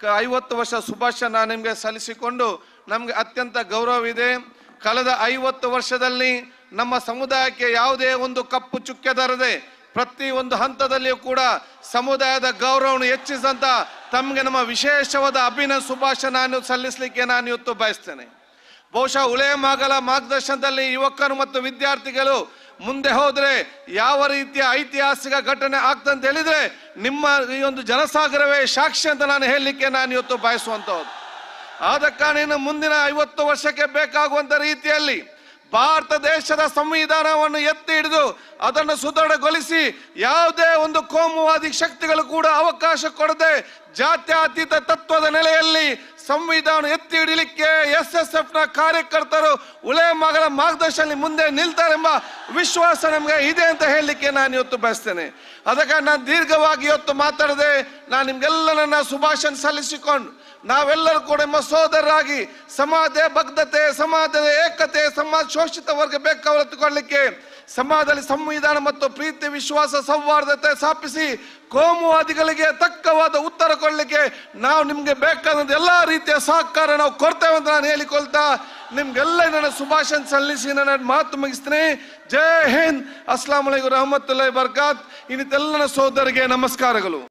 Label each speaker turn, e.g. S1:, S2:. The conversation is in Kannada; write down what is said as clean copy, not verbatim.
S1: 50 ವರ್ಷ ಶುಭಾಶಯ ನಾನು ನಿಮಗೆ ಸಲ್ಲಿಸಿಕೊಂಡು ನಮಗೆ ಅತ್ಯಂತ ಗೌರವವಿದೆ. ಕಳೆದ 50 ವರ್ಷದಲ್ಲಿ ನಮ್ಮ ಸಮುದಾಯಕ್ಕೆ ಯಾವುದೇ ಒಂದು ಕಪ್ಪು ಚುಕ್ಕೆ ತರದೆ ಪ್ರತಿ ಒಂದು ಹಂತದಲ್ಲಿಯೂ ಕೂಡ ಸಮುದಾಯದ ಗೌರವವನ್ನು ಹೆಚ್ಚಿಸಿದಂತ ತಮಗೆ ನಮ್ಮ ವಿಶೇಷವಾದ ಅಭಿನಂದನೆ ಶುಭಾಶಯ ನಾನು ಸಲ್ಲಿಸಲಿಕ್ಕೆ ನಾನು ಇವತ್ತು ಬಯಸ್ತೇನೆ. ಬಹುಶಃ ಉಲೇಮಾಗಳ ಮಾರ್ಗದರ್ಶನದಲ್ಲಿ ಯುವಕರು ಮತ್ತು ವಿದ್ಯಾರ್ಥಿಗಳು ಮುಂದೆ ಹೋದ್ರೆ ಯಾವ ರೀತಿಯ ಐತಿಹಾಸಿಕ ಘಟನೆ ಆಗ್ತಂತ ಹೇಳಿದ್ರೆ ನಿಮ್ಮ ಈ ಒಂದು ಜನಸಾಗರವೇ ಸಾಕ್ಷಿ ಅಂತ ನಾನು ಹೇಳಲಿಕ್ಕೆ ನಾನು ಇವತ್ತು ಬಯಸುವಂತದ್ದು. ಆದ ಕಾರಣ ಮುಂದಿನ 50 ವರ್ಷಕ್ಕೆ ಬೇಕಾಗುವಂತ ರೀತಿಯಲ್ಲಿ ಭಾರತ ದೇಶದ ಸಂವಿಧಾನವನ್ನು ಎತ್ತಿ ಹಿಡಿದು ಅದನ್ನು ಸುದೃಢಗೊಳಿಸಿ ಯಾವುದೇ ಒಂದು ಕೋಮುವಾದಿ ಶಕ್ತಿಗಳು ಕೂಡ ಅವಕಾಶ ಕೊಡದೆ ಜಾತ್ಯತೀತ ತತ್ವದ ನೆಲೆಯಲ್ಲಿ ಸಂವಿಧಾನ ಎತ್ತಿ ಹಿಡಿಲಿಕ್ಕೆ SSF ನ ಕಾರ್ಯಕರ್ತರು ಉಲೇಮಾಗಳ ಮಾರ್ಗದರ್ಶನದಲ್ಲಿ ಮುಂದೆ ನಿಲ್ತಾರೆಂಬ ವಿಶ್ವಾಸ ನಮಗೆ ಇದೆ ಅಂತ ಹೇಳಲಿಕ್ಕೆ ನಾನು ಇವತ್ತು ಬಯಸ್ತೇನೆ. ಅದಕ್ಕೆ ನಾನು ದೀರ್ಘವಾಗಿ ಇವತ್ತು ಮಾತಾಡದೆ ನಾನು ನಿಮ್ಗೆಲ್ಲ ನನ್ನ ಶುಭಾಶಯ ಸಲ್ಲಿಸಿಕೊಂಡು ನಾವೆಲ್ಲರೂ ಕೂಡ ನಮ್ಮ ಸೋದರರಾಗಿ ಸಮಾಜದ ಬದ್ಧತೆ, ಸಮಾಜದ ಏಕತೆ, ಸಮಾಜ ಶೋಷಿತ ವರ್ಗ ಬೇಕಾವತ್ತುಕೊಳ್ಳಲಿಕ್ಕೆ ಸಮಾಜದಲ್ಲಿ ಸಂವಿಧಾನ ಮತ್ತು ಪ್ರೀತಿ, ವಿಶ್ವಾಸ, ಸೌಹಾರ್ದತೆ ಸ್ಥಾಪಿಸಿ ಕೋಮುವಾದಿಗಳಿಗೆ ತಕ್ಕವಾದ ಉತ್ತರ ಕೊಡಲಿಕ್ಕೆ ನಾವು ನಿಮ್ಗೆ ಬೇಕಾದಂತ ಎಲ್ಲಾ ರೀತಿಯ ಸಹಕಾರ ನಾವು ಕೊಡ್ತೇವೆ ಅಂತ ನಾನು ಹೇಳಿಕೊಳ್ತಾ ನಿಮ್ಗೆಲ್ಲ ನನ್ನ ಶುಭಾಶಯ ಸಲ್ಲಿಸಿ ನನ್ನ ಮಾತು ಮುಗಿಸ್ತೇನೆ. ಜೈ ಹಿಂದ್, ಅಸ್ಲಾಂ ಅಲೈಕುಂ ರಹಮತುಲ್ಲಾಹಿ ಬರ್ಕಾತ್. ಇನ್ನಿತೆಲ್ಲ ಸೋದರಿಗೆ ನಮಸ್ಕಾರಗಳು.